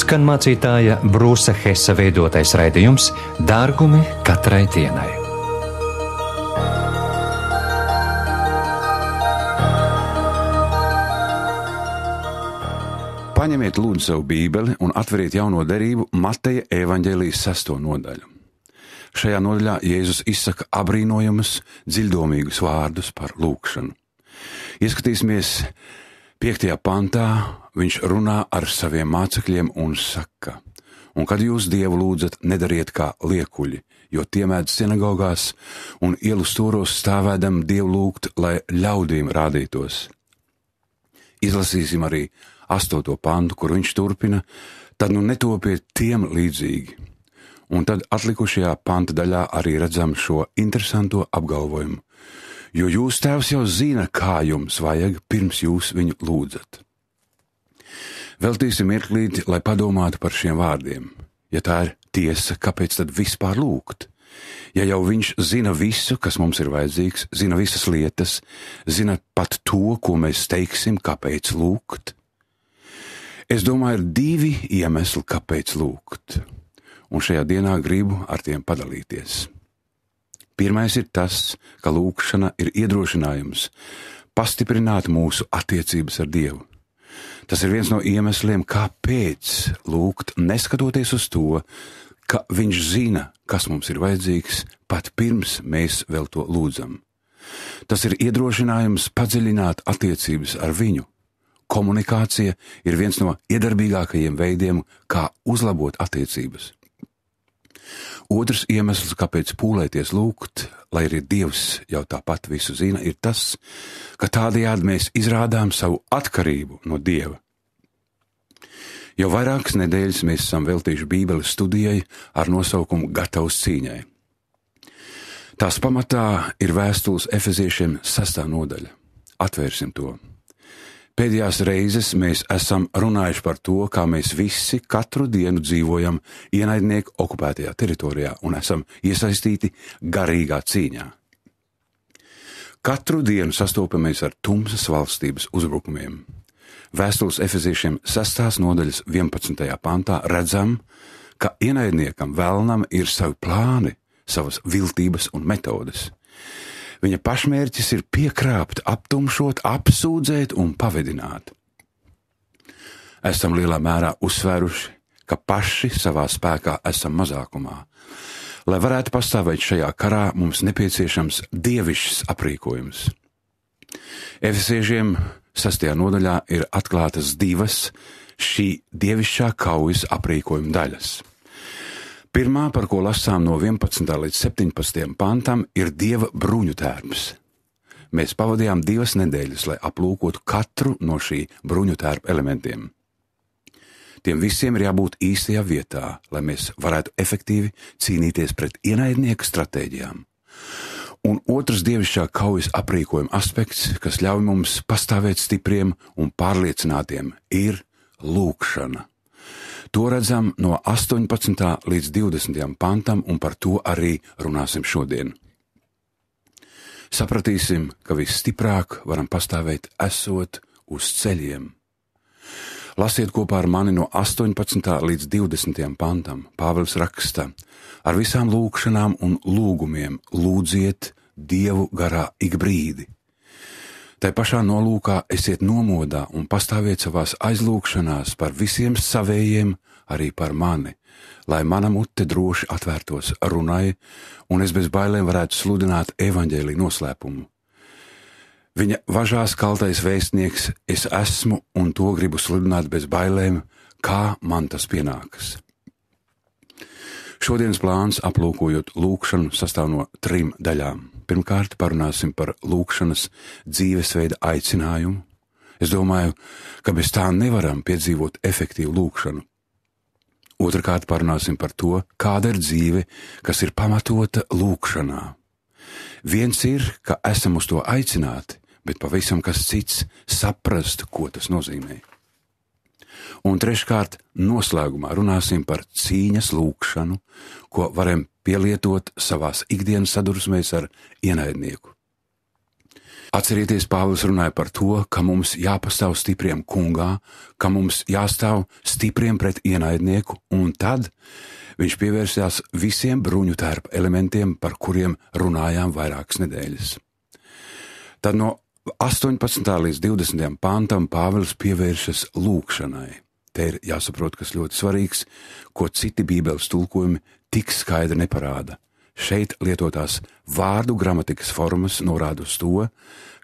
skan mācītāja Brūsa Hesa veidotais raidījums Dārgumi katrai dienai. Paņemiet lūdzu savu bībeli un atveriet jauno derību Mateja evaņģēlijas 6. nodaļu. Šajā nodaļā Jēzus izsaka abrīnojumus, dziļdomīgus vārdus par lūgšanu. Ieskatīsimies 5. pantā, viņš runā ar saviem mācekļiem un saka: un kad jūs Dievu lūdzat, nedariet kā liekuļi, jo tie mēdz sinagogās un ielu stūros stāvēdam Dievu lūgt, lai ļaudīm rādītos. Izlasīsim arī 8. pantu, kur viņš turpina: tad nu netopiet tiem līdzīgi. Un tad atlikušajā panta daļā arī redzam šo interesanto apgalvojumu: jo jūs tēvs jau zina, kā jums vajag, pirms jūs viņu lūdzat. Veltīsim mirklīti, lai padomātu par šiem vārdiem. Ja tā ir tiesa, kāpēc tad vispār lūgt? Ja jau viņš zina visu, kas mums ir vajadzīgs, zina visas lietas, zina pat to, ko mēs teiksim, kāpēc lūgt? Es domāju, ir 2 iemesli, kāpēc lūgt, un šajā dienā gribu ar tiem padalīties. Pirmais ir tas, ka lūgšana ir iedrošinājums pastiprināt mūsu attiecības ar Dievu. Tas ir viens no iemesliem, kāpēc lūgt, neskatoties uz to, ka viņš zina, kas mums ir vajadzīgs, pat pirms mēs vēl to lūdzam. Tas ir iedrošinājums padziļināt attiecības ar viņu. Komunikācija ir viens no iedarbīgākajiem veidiem, kā uzlabot attiecības. Otrs iemesls, kāpēc pūlēties lūgt, lai arī Dievs jau tāpat visu zina, ir tas, ka tādējādi mēs izrādām savu atkarību no Dieva. Jau vairākas nedēļas mēs esam veltījuši Bībeles studijai ar nosaukumu Gatavs cīņai. Tās pamatā ir vēstules Efeziešiem 6. nodaļa. Atvērsim to. Pēdējās reizes mēs esam runājuši par to, kā mēs visi katru dienu dzīvojam ienaidnieku okupētajā teritorijā un esam iesaistīti garīgā cīņā. Katru dienu sastopamies ar tumsas valstības uzbrukumiem. Vēstules Efeziešiem 6. nodaļas 11. pantā redzam, ka ienaidniekam velnam ir savi plāni, savas viltības un metodes. Viņa pašmērķis ir piekrāpt, aptumšot, apsūdzēt un pavedināt. Esam lielā mērā uzsvēruši, ka paši savā spēkā esam mazākumā. Lai varētu pastāvēt šajā karā, mums nepieciešams dievišķs aprīkojums. Efeziešiem 6. nodaļā ir atklātas 2 šī dievišķā kaujas aprīkojuma daļas. Pirmā, par ko lasām no 11. līdz 17. pantam, ir Dieva bruņu tērps. Mēs pavadījām 2 nedēļas, lai aplūkotu katru no šī bruņu tērpa elementiem. Tiem visiem ir jābūt īstajā vietā, lai mēs varētu efektīvi cīnīties pret ienaidnieku stratēģijām. Un otrs dievišķā kaujas aprīkojuma aspekts, kas ļauj mums pastāvēt stipriem un pārliecinātiem, ir lūgšana. To redzam no 18. līdz 20. pantam, un par to arī runāsim šodien. Sapratīsim, ka visstiprāk varam pastāvēt esot uz ceļiem. Lasiet kopā ar mani no 18. līdz 20. pantam. Pāvils raksta: ar visām lūgšanām un lūgumiem lūdziet Dievu garā ik brīdi. Tai pašā nolūkā esiet nomodā un pastāviet savās aizlūgšanās par visiem savējiem, arī par mani, lai mana mute droši atvērtos runai, un es bez bailēm varētu sludināt evaņģēlija noslēpumu. Viņa važās kaltais vēstnieks es esmu, un to gribu sludināt bez bailēm, kā man tas pienākas. Šodienas plāns, aplūkojot lūgšanu, sastāv no 3 daļām. Pirmkārt, parunāsim par lūgšanas dzīvesveida aicinājumu. Es domāju, ka bez tā nevaram piedzīvot efektīvu lūgšanu. Otrakārt, parunāsim par to, kāda ir dzīve, kas ir pamatota lūgšanā. Viens ir, ka esam uz to aicināti, bet pavisam kas cits saprast, ko tas nozīmē. Un treškārt, noslēgumā runāsim par cīņas lūgšanu, ko varam pielietot savās ikdienas sadursmēs ar ienaidnieku. Atcerieties, Pāvils runāja par to, ka mums jāpastāv stipriem kungā, ka mums jāstāv stipriem pret ienaidnieku, un tad viņš pievērsās visiem bruņu tērpa elementiem, par kuriem runājām vairākas nedēļas. Tad no 18. līdz 20. pantam Pāvils pievēršas lūgšanai. Te ir jāsaprot, kas ļoti svarīgs, ko citi Bībeles tulkojumi tik skaidri neparāda. Šeit lietotās vārdu gramatikas formas norāda uz to,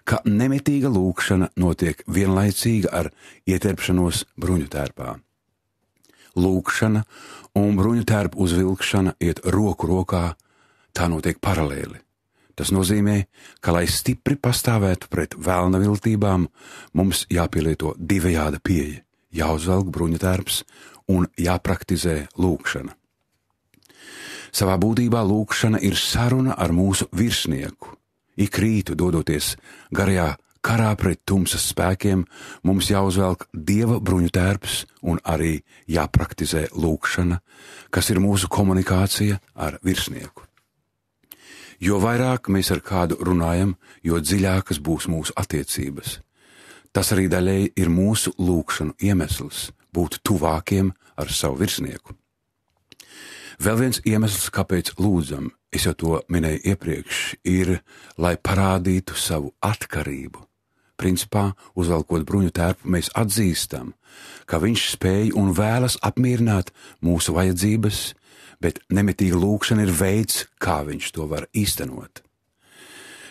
ka nemitīga lūgšana notiek vienlaicīgi ar ieterpšanos bruņu tērpā. Lūgšana un bruņu tērpa uzvilkšana iet roku rokā, tā notiek paralēli. Tas nozīmē, ka, lai stipri pastāvētu pret velna viltībām, mums jāpielieto divējāda pieeja, jāuzvelk bruņu tērps un jāpraktizē lūgšana. Savā būtībā lūgšana ir saruna ar mūsu virsnieku. Ik rītu dodoties garajā karā pret tumsas spēkiem, mums jāuzvelk Dieva bruņu tērps un arī jāpraktizē lūgšana, kas ir mūsu komunikācija ar virsnieku. Jo vairāk mēs ar kādu runājam, jo dziļākas būs mūsu attiecības. Tas arī daļēji ir mūsu lūgšanu iemesls būt tuvākiem ar savu virsnieku. Vēl viens iemesls, kāpēc lūdzam, es jau to minēju iepriekš, ir, lai parādītu savu atkarību. Principā, uzvelkot bruņu tērpu, mēs atzīstam, ka viņš spēj un vēlas apmierināt mūsu vajadzības, bet nemitīga lūgšana ir veids, kā viņš to var īstenot.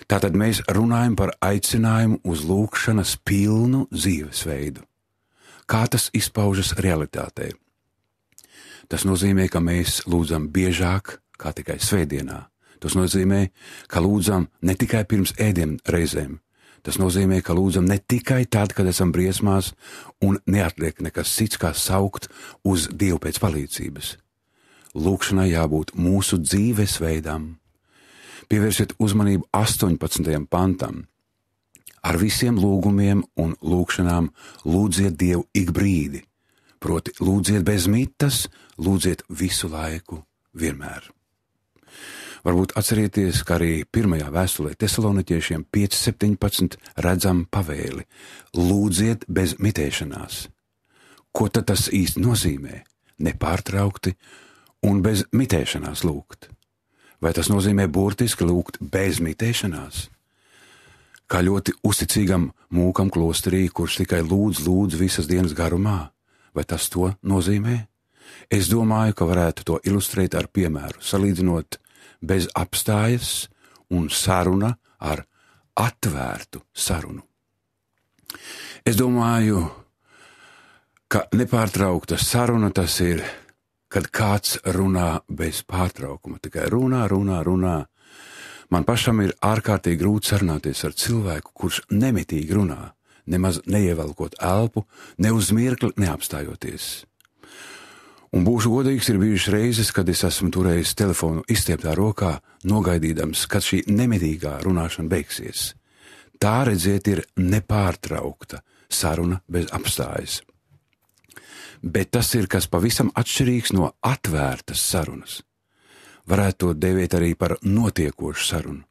Tātad mēs runājam par aicinājumu uz lūgšanas pilnu dzīvesveidu. Kā tas izpaužas realitātē? Tas nozīmē, ka mēs lūdzam biežāk kā tikai svētdienā. Tas nozīmē, ka lūdzam ne tikai pirms ēdienu reizēm. Tas nozīmē, ka lūdzam ne tikai tad, kad esam briesmās un neatliek nekas cits, kā saukt uz Dievu pēc palīdzības. Lūgšanai jābūt mūsu dzīvesveidam. Pievērsiet uzmanību 18. pantam. Ar visiem lūgumiem un lūgšanām lūdziet Dievu ik brīdi. Proti, lūdziet bez mitas, lūdziet visu laiku, vienmēr. Varbūt atcerieties, ka arī pirmajā vēstulē Tesaloniķiešiem 5:17 redzam pavēli. Lūdziet bez mitēšanās. Ko tad tas īsti nozīmē? Nepārtraukti un bez mitēšanās lūgt. Vai tas nozīmē burtiski lūgt bez mitēšanās? Kā ļoti uzticīgam mūkam klosterī, kurš tikai lūdz visas dienas garumā? Vai tas to nozīmē? Es domāju, ka varētu to ilustrēt ar piemēru, salīdzinot bez apstājas un saruna ar atvērtu sarunu. Es domāju, ka nepārtraukta saruna tas ir, kad kāds runā bez pārtraukuma, tikai runā. Man pašam ir ārkārtīgi grūti sarunāties ar cilvēku, kurš nemitīgi runā, nemaz neievelkot elpu, ne uz mirkli neapstājoties. Un būšu godīgs, ir bijušas reizes, kad es esmu turējis telefonu izstieptā rokā, nogaidīdams, kad šī nemitīgā runāšana beigsies. Tā, redziet, ir nepārtraukta saruna bez apstājas. Bet tas ir kas pavisam atšķirīgs no atvērtas sarunas. Varētu to dēvēt arī par notiekošu sarunu.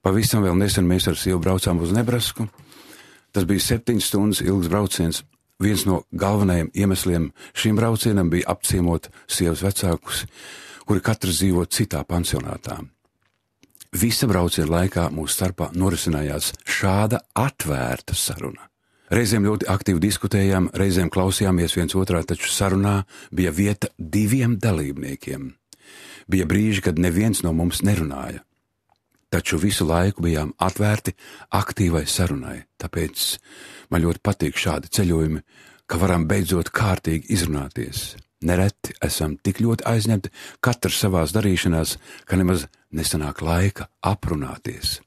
Pavisam vēl nesen mēs ar sievu braucām uz Nebrasku. Tas bija 7 stundas ilgs brauciens. Viens no galvenajiem iemesliem šim braucienam bija apciemot sievas vecākus, kuri katrs dzīvo citā pansionātā. Visa brauciena laikā mūsu starpā norisinājās šāda atvērta saruna. Reizēm ļoti aktīvi diskutējām, reizēm klausījāmies viens otrā, taču sarunā bija vieta 2 dalībniekiem. Bija brīži, kad neviens no mums nerunāja. Taču visu laiku bijām atvērti aktīvai sarunai, tāpēc man ļoti patīk šādi ceļojumi, ka varam beidzot kārtīgi izrunāties. Nereti esam tik ļoti aizņemti katrs savās darīšanās, ka nemaz nesanāk laika aprunāties.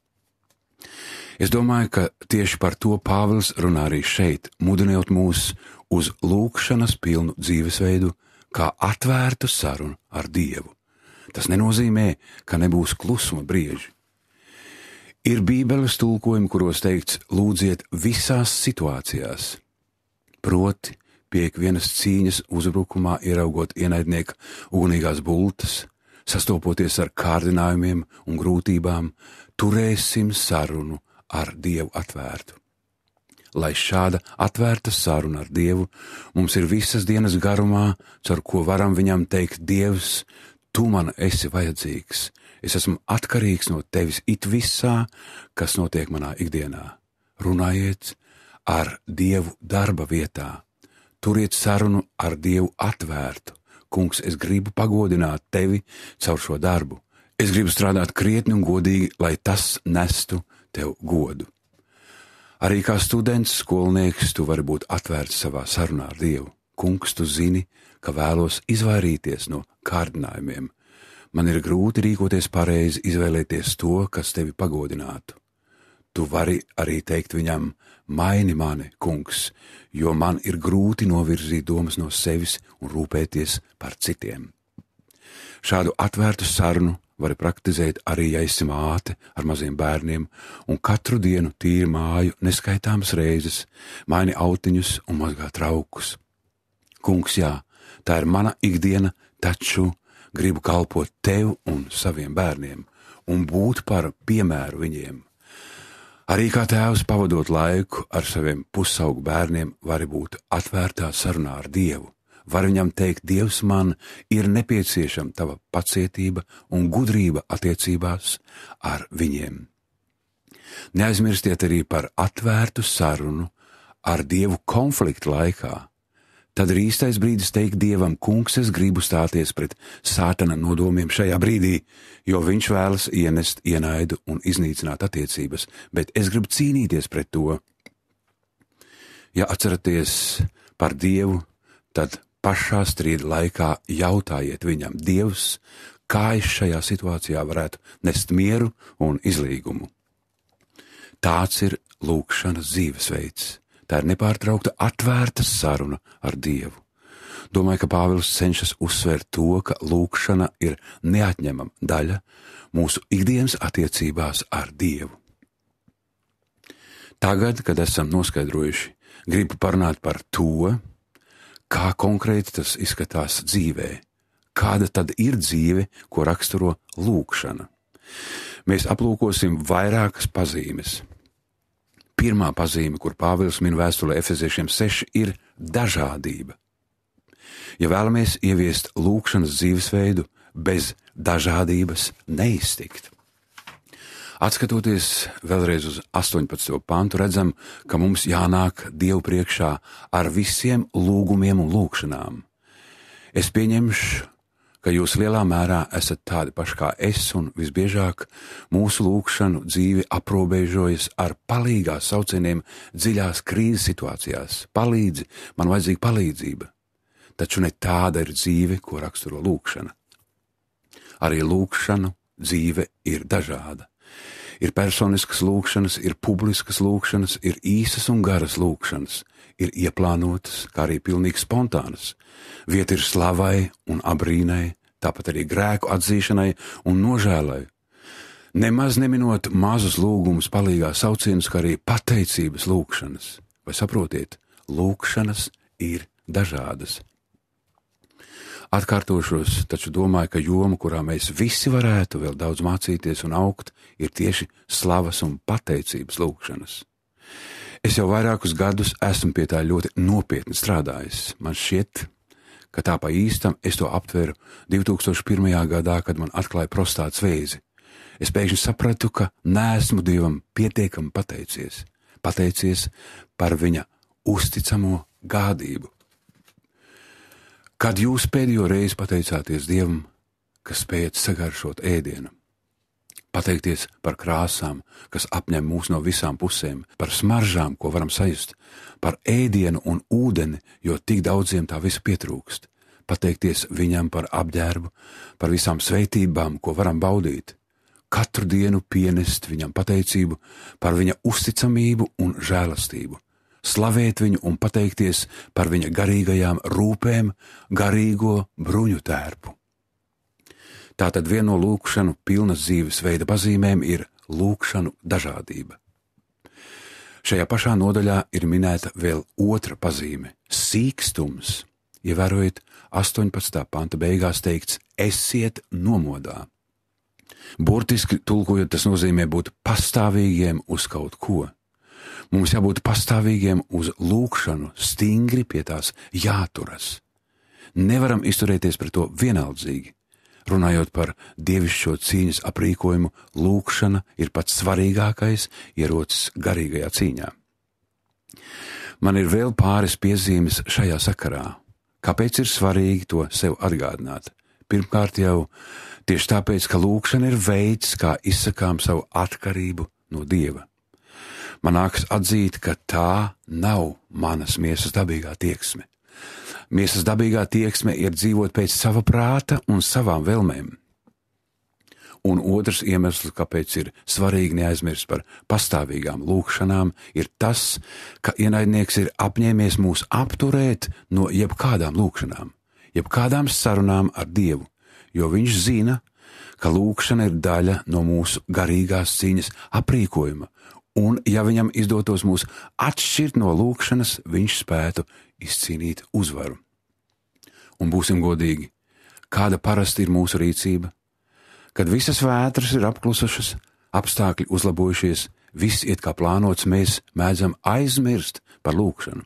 Es domāju, ka tieši par to Pāvils runā arī šeit, mudinot mūs uz lūgšanas pilnu dzīvesveidu, kā atvērtu sarunu ar Dievu. Tas nenozīmē, ka nebūs klusuma brieži. Ir Bībeles tulkojumi, kuros teikts lūdziet visās situācijās. Proti, pie ikvienas cīņas uzbrukumā ieraugot ienaidnieka ugunīgās bultas, sastopoties ar kārdinājumiem un grūtībām, turēsim sarunu ar Dievu atvērtu. Lai šāda atvērta saruna ar Dievu mums ir visas dienas garumā, caur ko varam viņam teikt: Dievs, tu man esi vajadzīgs, es esmu atkarīgs no tevis it visā, kas notiek manā ikdienā. Runājiet ar Dievu darba vietā, turiet sarunu ar Dievu atvērtu. Kungs, es gribu pagodināt tevi caur šo darbu. Es gribu strādāt krietni un godīgi, lai tas nestu tev godu. Arī kā students, skolnieks, tu vari būt atvērts savā sarunā ar Dievu. Kungs, tu zini, ka vēlos izvairīties no kārdinājumiem. Man ir grūti rīkoties pareizi, izvēlēties to, kas tevi pagodinātu. Tu vari arī teikt viņam: maini mani, kungs, jo man ir grūti novirzīt domas no sevis un rūpēties par citiem. Šādu atvērtu sarunu vari praktizēt arī, ja esi māte ar maziem bērniem un katru dienu tīri māju neskaitāmas reizes, maini autiņus un mazgā traukus. Kungs, jā, tā ir mana ikdiena, taču gribu kalpot tev un saviem bērniem un būt par piemēru viņiem. Arī kā tēvs pavadot laiku ar saviem pusaugu bērniem, vari būt atvērtā sarunā ar Dievu. Var viņam teikt: Dievs, man ir nepieciešama tava pacietība un gudrība attiecībās ar viņiem. Neaizmirstiet arī par atvērtu sarunu ar Dievu konflikta laikā. Tad ir īstais brīdis teikt Dievam: Kungs, es gribu stāties pret sātana nodomiem šajā brīdī, jo viņš vēlas ienest ienaidu un iznīcināt attiecības, bet es gribu cīnīties pret to. Ja atceraties par Dievu, tad pašā strīda laikā jautājiet viņam: Dievs, kā es šajā situācijā varētu nest mieru un izlīgumu? Tāds ir lūgšanas dzīvesveids. Tā ir nepārtraukta atvērta saruna ar Dievu. Domāju, ka Pāvils cenšas uzsvērt to, ka lūgšana ir neatņemama daļa mūsu ikdienas attiecībās ar Dievu. Tagad, kad esam noskaidrojuši, gribu parunāt par to, kā konkrēti tas izskatās dzīvē. Kāda tad ir dzīve, ko raksturo lūgšana? Mēs aplūkosim vairākas pazīmes. Pirmā pazīme, kur Pāvils min vēstulē Efeziešiem 6, ir dažādība. Ja vēlamies ieviest lūgšanas dzīvesveidu, bez dažādības neiztikt. Atskatoties vēlreiz uz 18. pantu, redzam, ka mums jānāk Dievu priekšā ar visiem lūgumiem un lūgšanām. Es pieņemšu, ka jūs lielā mērā esat tādi paši kā es, un visbiežāk mūsu lūgšanu dzīve aprobežojas ar palīgās saucieniem dziļās krīzes situācijās. Palīdzi, man vajadzīga palīdzība. Taču ne tāda ir dzīve, ko raksturo lūgšana. Arī lūgšanu dzīve ir dažāda. Ir personiskas lūgšanas, ir publiskas lūgšanas, ir īsas un garas lūgšanas, ir ieplānotas, kā arī pilnīgi spontānas. Vieta ir slavai un abrīnai, tāpat arī grēku atzīšanai un nožēlai. Nemaz neminot mazus lūgumus, palīgā saucienus, kā arī pateicības lūgšanas. Vai saprotiet, lūgšanas ir dažādas. Atkārtošos, taču domāju, ka joma, kurā mēs visi varētu vēl daudz mācīties un augt, ir tieši slavas un pateicības lūgšanas. Es jau vairākus gadus esmu pie tā ļoti nopietni strādājis. Man šķiet, ka tā pa īstam es to aptveru 2001. gadā, kad man atklāja prostātas vēzi. Es pēkšņi sapratu, ka neesmu Dievam pietiekami pateicies. Pateicies par viņa uzticamo gādību. Kad jūs pēdējo reizi pateicāties Dievam, ka spējat sagaršot ēdienu? Pateikties par krāsām, kas apņem mūs no visām pusēm, par smaržām, ko varam sajust, par ēdienu un ūdeni, jo tik daudziem tā visa pietrūkst. Pateikties viņam par apģērbu, par visām sveitībām, ko varam baudīt. Katru dienu pienest viņam pateicību par viņa uzticamību un žēlastību. Slavēt viņu un pateikties par viņa garīgajām rūpēm, garīgo bruņu tērpu. Tātad viena no lūgšanu pilnas dzīves veida pazīmēm ir lūgšanu dažādība. Šajā pašā nodaļā ir minēta vēl otra pazīme – sīkstums. Ievērojiet, 18. panta beigās teikts: esiet nomodā. Burtiski tulkojot, tas nozīmē būt pastāvīgiem uz kaut ko. Mums jābūt pastāvīgiem uz lūkšanu, stingri pie tās jāturas. Nevaram izturēties pret to vienaldzīgi. Runājot par dievišķo cīņas aprīkojumu, lūkšana ir pats svarīgākais ierocis garīgajā cīņā. Man ir vēl pāris piezīmes šajā sakarā. Kāpēc ir svarīgi to sev atgādināt? Pirmkārt jau tieši tāpēc, ka lūkšana ir veids, kā izsakām savu atkarību no Dieva. Man nākas atzīt, ka tā nav manas miesas dabīgā tieksme. Miesas dabīgā tieksme ir dzīvot pēc sava prāta un savām vēlmēm. Un otrs iemesls, kāpēc ir svarīgi neaizmirst par pastāvīgām lūkšanām, ir tas, ka ienaidnieks ir apņēmies mūs apturēt no jebkādām lūkšanām, jebkādām sarunām ar Dievu, jo viņš zina, ka lūkšana ir daļa no mūsu garīgās cīņas aprīkojuma, un ja viņam izdotos mūs atšķirt no lūkšanas, viņš spētu izcīnīt uzvaru. Un būsim godīgi, kāda parasti ir mūsu rīcība? Kad visas vētras ir apklusušas, apstākļi uzlabojušies, viss iet kā plānots, mēs mēdzam aizmirst par lūkšanu.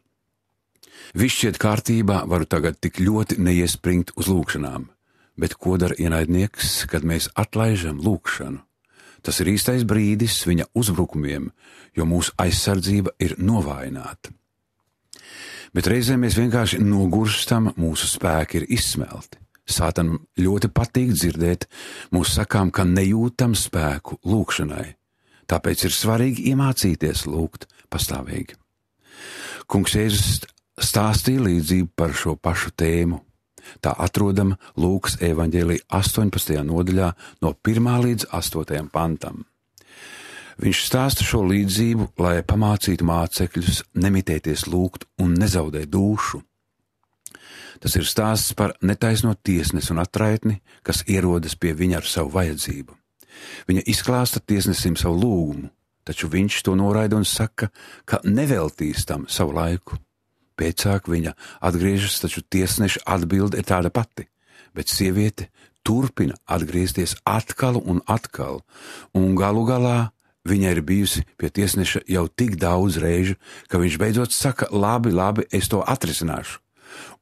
Viss šķiet kārtībā, varu tagad tik ļoti neiespringt uz lūkšanām, bet ko dara ienaidnieks, kad mēs atlaižam lūkšanu? Tas ir īstais brīdis viņa uzbrukumiem, jo mūsu aizsardzība ir novājināta. Bet reizē mēs vienkārši nogurstam, mūsu spēki ir izsmelti. Sātanam ļoti patīk dzirdēt mūs sakām, ka nejūtam spēku lūkšanai. Tāpēc ir svarīgi iemācīties lūgt pastāvīgi. Kungs Jēzus stāstīja līdzību par šo pašu tēmu. Tā atrodama Lūkas evaņģēlija 18. nodaļā no 1. līdz 8. pantam. Viņš stāsta šo līdzību, lai pamācītu mācekļus nemitēties lūgt un nezaudēt dūšu. Tas ir stāsts par netaisno tiesnesi un atraitni, kas ierodas pie viņa ar savu vajadzību. Viņa izklāsta tiesnesim savu lūgumu, taču viņš to noraida un saka, ka neveltīs tam savu laiku. Pēcāk viņa atgriežas, taču tiesneša atbilde ir tāda pati, bet sieviete turpina atgriezties atkal un atkal, un galu galā viņa ir bijusi pie tiesneša jau tik daudz reižu, ka viņš beidzot saka, labi, es to atrisināšu.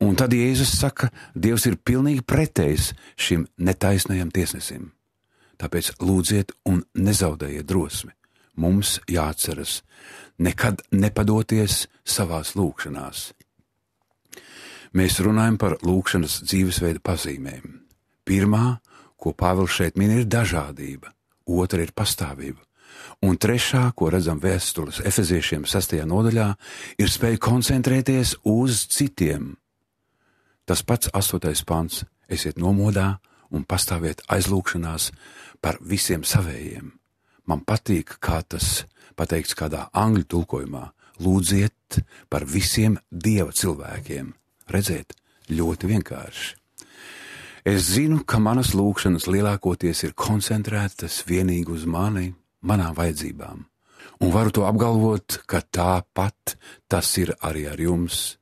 Un tad Jēzus saka, Dievs ir pilnīgi pretējs šim netaisnajam tiesnesim. Tāpēc lūdziet un nezaudējiet drosmi. Mums jāatceras nekad nepadoties savās lūkšanās. Mēs runājam par lūkšanas dzīvesveida pazīmēm. Pirmā, ko Pāvils šeit min, ir dažādība, otra ir pastāvība, un trešā, ko redzam vēstules Efeziešiem 6. nodaļā, ir spēja koncentrēties uz citiem. Tas pats 8. pants – esiet nomodā un pastāviet aizlūkšanās par visiem savējiem. Man patīk, kā tas pateikts kādā angļu tulkojumā – lūdziet par visiem Dieva cilvēkiem. Redzēt, ļoti vienkārši. Es zinu, ka manas lūkšanas lielākoties ir koncentrētas vienīgi uz manām vajadzībām. Un varu to apgalvot, ka tāpat tas ir arī ar jums.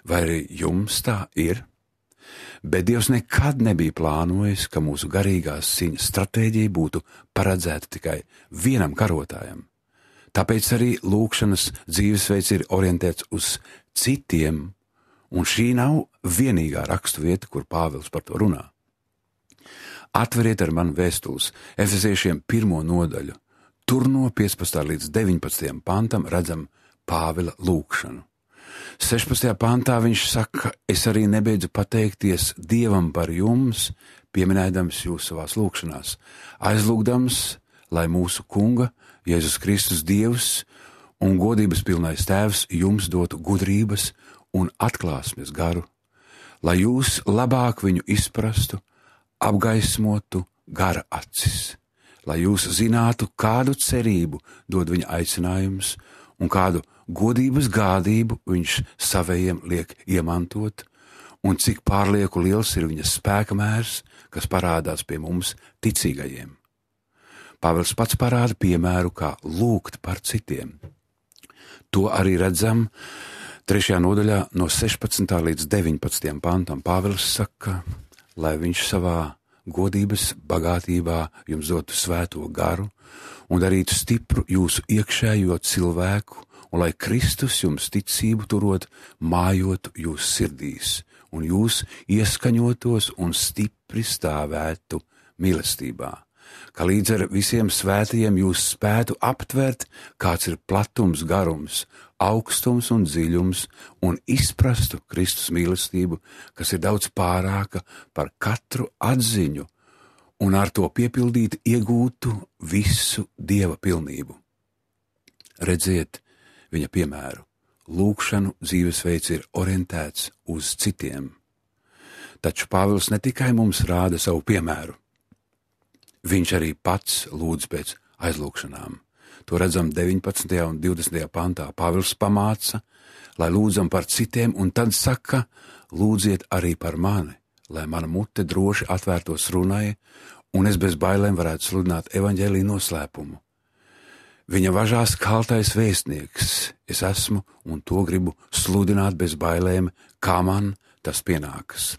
Vai arī jums tā ir? Bet Dievs nekad nebija plānojis, ka mūsu garīgās cīņas stratēģija būtu paredzēta tikai vienam karotājam. Tāpēc arī lūkšanas dzīvesveids ir orientēts uz citiem, un šī nav vienīgā raksturvieta, kur Pāvils par to runā. Atveriet ar mani vēstules Efeziešiem 1. nodaļu. Tur no 15. līdz 19. pantam redzam Pāvila lūkšanu. 16. pantā viņš saka, es arī nebeidzu pateikties Dievam par jums, pieminēdams jūs savās lūkšanās, aizlūgdams, lai mūsu Kunga, Jēzus Kristus Dievs un godības pilnais Tēvs jums dotu gudrības un atklāsmes garu, lai jūs labāk viņu izprastu, apgaismotu gara acis, lai jūs zinātu, kādu cerību dod viņa aicinājums un kādu godības gādību viņš savējiem liek iemantot, un cik pārlieku liels ir viņa spēka mērs, kas parādās pie mums ticīgajiem. Pāvils pats parāda piemēru, kā lūgt par citiem. To arī redzam 3. nodaļā no 16. līdz 19. pantam. Pāvils saka, lai viņš savā godības bagātībā jums dotu svēto garu un darītu stipru jūsu iekšējo cilvēku, un lai Kristus jums ticību turot mājotu jūsu sirdīs, un jūs ieskaņotos un stipri stāvētu mīlestībā, ka līdz ar visiem svētajiem jūs spētu aptvert, kāds ir platums, garums, augstums un dziļums, un izprastu Kristus mīlestību, kas ir daudz pārāka par katru atziņu, un ar to piepildīt iegūtu visu Dieva pilnību. Redziet viņa piemēru. Lūgšanu dzīvesveids ir orientēts uz citiem. Taču Pāvils ne tikai mums rāda savu piemēru. Viņš arī pats lūdz pēc aizlūgšanām. To redzam 19. un 20. pantā. Pāvils pamāca, lai lūdzam par citiem, un tad saka, lūdziet arī par mani, lai mana mute droši atvērtos runai, un es bez bailēm varētu sludināt evaņģēliju noslēpumu. Viņa važās kaltais vēstnieks es esmu, un to gribu sludināt bez bailēm, kā man tas pienākas.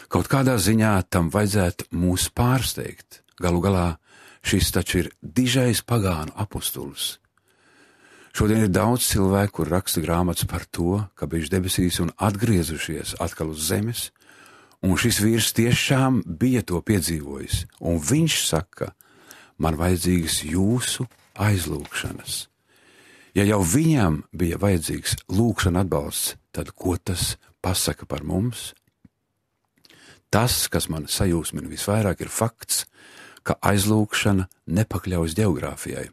Kaut kādā ziņā tam vajadzētu mūs pārsteigt. Galu galā šis taču ir dižais pagānu apustulis. Šodien ir daudz cilvēku, kur raksta grāmatas par to, ka bijuši debesīs un atgriezušies atkal uz zemes, un šis vīrs tiešām bija to piedzīvojis, un viņš saka, man vajadzīgas jūsu aizlūgšanas. Ja jau viņam bija vajadzīgs lūgšana atbalsts, tad ko tas pasaka par mums? Tas, kas man sajūsmina visvairāk, ir fakts, ka aizlūgšana nepakļaujas geogrāfijai.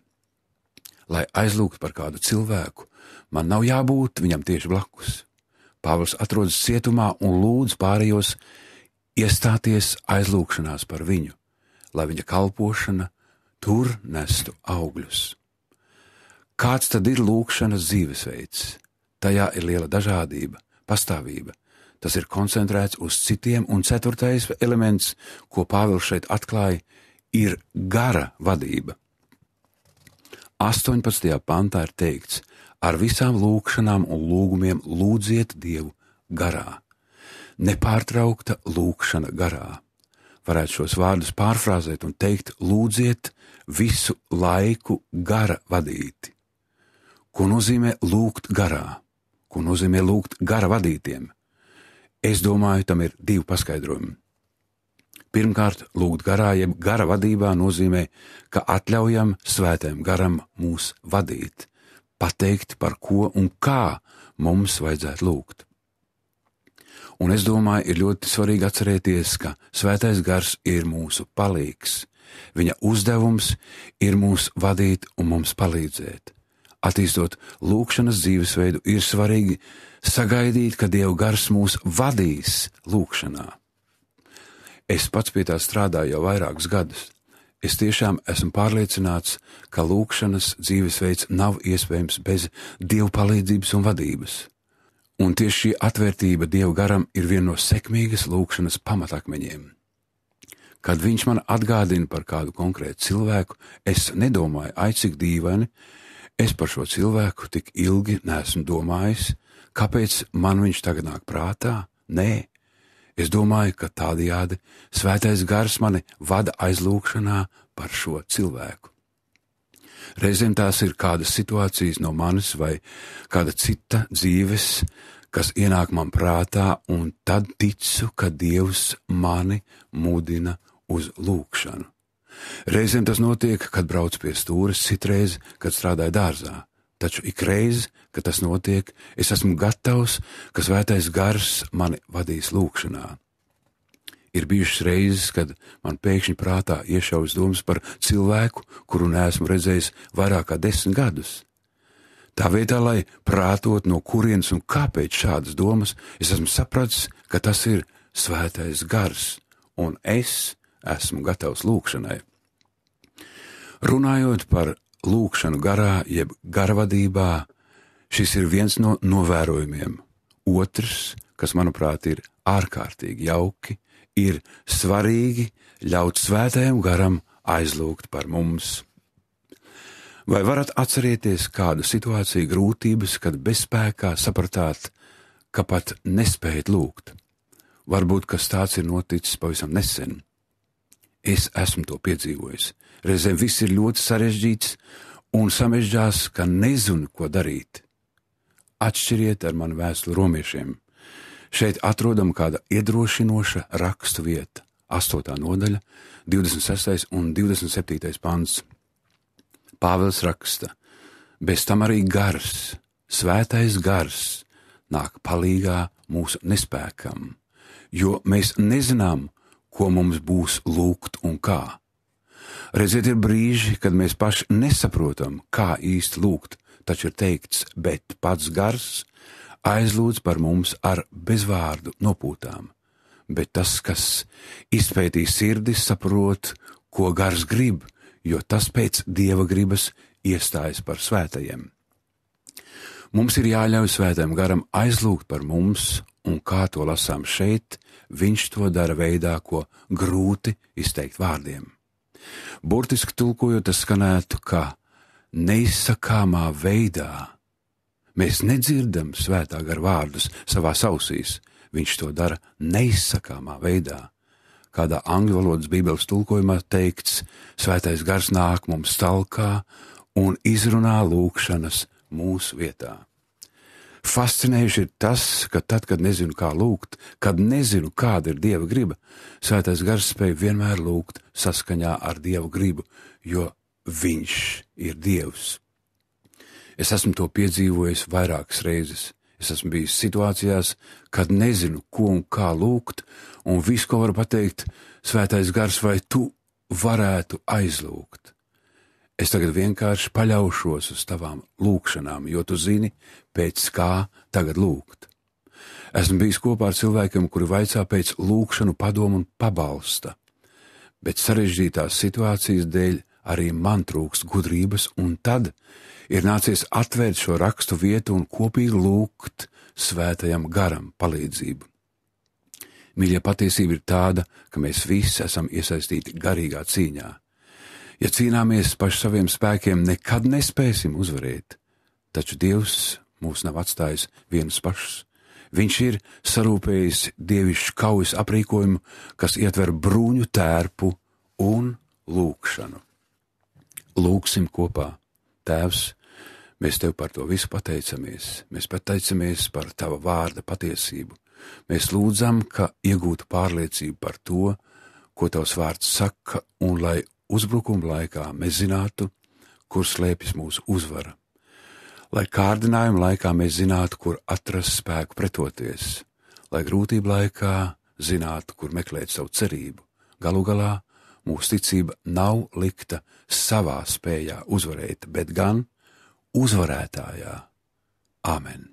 Lai aizlūgtu par kādu cilvēku, man nav jābūt viņam tieši blakus. Pāvils atrodas cietumā un lūdz pārējos iestāties aizlūgšanās par viņu, lai viņa kalpošana tur nestu augļus. Kāds tad ir lūgšanas dzīvesveids? Tajā ir liela dažādība, pastāvība. Tas ir koncentrēts uz citiem, un ceturtais elements, ko Pāvils šeit atklāja, ir gara vadība. 18. pantā ir teikts, ar visām lūgšanām un lūgumiem lūdziet Dievu garā. Nepārtraukta lūgšana garā. Varētu šos vārdus pārfrāzēt un teikt, lūdziet visu laiku gara vadīti. Ko nozīmē lūgt garā? Ko nozīmē lūgt gara vadītiem? Es domāju, tam ir divi paskaidrojumi. Pirmkārt, lūgt garā, jeb gara vadībā nozīmē, ka atļaujam svētajam garam mūs vadīt, pateikt, par ko un kā mums vajadzētu lūgt. Un es domāju, ir ļoti svarīgi atcerēties, ka svētais gars ir mūsu palīgs. Viņa uzdevums ir mūs vadīt un mums palīdzēt. Attīstot lūgšanas dzīvesveidu, ir svarīgi sagaidīt, ka Dieva gars mūs vadīs lūgšanā. Es pats pie tā strādāju jau vairākus gadus. Es tiešām esmu pārliecināts, ka lūgšanas dzīvesveids nav iespējams bez Dieva palīdzības un vadības. Un tieši šī atvērtība Dieva garam ir viena no sekmīgas lūgšanas pamatakmeņiem. Kad viņš man atgādina par kādu konkrētu cilvēku, es nedomāju, ai cik dīvaini, es par šo cilvēku tik ilgi neesmu domājis, kāpēc man viņš tagad nāk prātā? Nē, es domāju, ka tādējādi svētais gars mani vada aizlūgšanā par šo cilvēku. Reizēm tās ir kādas situācijas no manis vai kāda cita dzīves, kas ienāk man prātā, un tad ticu, ka Dievs mani mudina uz lūgšanu. Reizēm tas notiek, kad brauc pie stūres, citreiz, kad strādāju dārzā. Taču ikreiz, kad tas notiek, es esmu gatavs, ka svētais gars mani vadīs lūgšanā. Ir bijušas reizes, kad man pēkšņi prātā iešaujas domas par cilvēku, kuru neesmu redzējis vairāk kā 10 gadus. Tā vietā, lai prātot no kurienes un kāpēc šādas domas, es esmu sapratis, ka tas ir svētais gars, un es esmu gatavs lūgšanai. Runājot par lūgšanu garā, jeb garvadībā, šis ir viens no novērojumiem. Otrs, kas, manuprāt, ir ārkārtīgi jauki, ir svarīgi ļaut svētajam garam aizlūgt par mums. Vai varat atcerēties kādu situāciju grūtības, kad bezspēkā sapratāt, ka pat nespējat lūgt? Varbūt, kas tāds ir noticis pavisam nesen. Es esmu to piedzīvojis. Reizēm viss ir ļoti sarežģīts un samežģās, ka nezinu, ko darīt. Atšķiriet ar manu vēstuli romiešiem. Šeit atrodam kāda iedrošinoša rakstu vieta. 8. nodaļa, 26. un 27. pants. Pāvils raksta: bez tam arī gars, svētais gars, nāk palīgā mūsu nespēkam, jo mēs nezinām, ko mums būs lūgt un kā. Redziet, ir brīži, kad mēs paši nesaprotam, kā īsti lūgt, taču ir teikts, bet pats gars aizlūdz par mums ar bezvārdu nopūtām. Bet tas, kas izpētīs sirdis, saprot, ko gars grib, jo tas pēc Dieva gribas iestājas par svētajiem. Mums ir jāļauj svētajam garam aizlūgt par mums, un kā to lasām šeit, viņš to dara veidā, ko grūti izteikt vārdiem. Burtiski tulkojot, tas skanētu, ka neizsakāmā veidā. Mēs nedzirdam svētā gara vārdus savās ausīs, viņš to dara neizsakāmā veidā. Kādā angļu valodas bībeles tulkojumā teikts, svētais gars nāk mums talkā un izrunā lūgšanas mūsu vietā. Fascinējuši ir tas, ka tad, kad nezinu, kā lūgt, kad nezinu, kāda ir Dieva griba, svētais gars spēj vienmēr lūgt saskaņā ar Dieva gribu, jo viņš ir Dievs. Es esmu to piedzīvojis vairākas reizes. Es esmu bijis situācijās, kad nezinu, ko un kā lūgt, un visu, ko varu pateikt, svētais gars, vai tu varētu aizlūgt. Es tagad vienkārši paļaušos uz tavām lūgšanām, jo tu zini, pēc kā tagad lūgt. Esmu bijis kopā ar cilvēkiem, kuri vaicā pēc lūgšanu padomu un pabalsta, bet sarežģītās situācijas dēļ arī man trūkst gudrības, un tad ir nācies atvērt šo rakstu vietu un kopīgi lūgt svētajam garam palīdzību. Mīļie, patiesība ir tāda, ka mēs visi esam iesaistīti garīgā cīņā. Ja cīnāmies paši saviem spēkiem, nekad nespēsim uzvarēt, taču Dievs mūs nav atstājis vienus pašus. Viņš ir sarūpējis dievišķu kaujas aprīkojumu, kas ietver bruņu tērpu un lūgšanu. Lūgsim kopā. Tēvs, mēs Tev par to visu pateicamies. Mēs pateicamies par Tava vārda patiesību. Mēs lūdzam, ka iegūtu pārliecību par to, ko Tavs vārds saka, un lai uzbrukuma laikā mēs zinātu, kur slēpjas mūsu uzvara. Lai kārdinājuma laikā mēs zinātu, kur atrast spēku pretoties. Lai grūtību laikā zinātu, kur meklēt savu cerību. Galu galā mūsu ticība nav likta savā spējā uzvarēt, bet gan uzvarētājā. Āmen!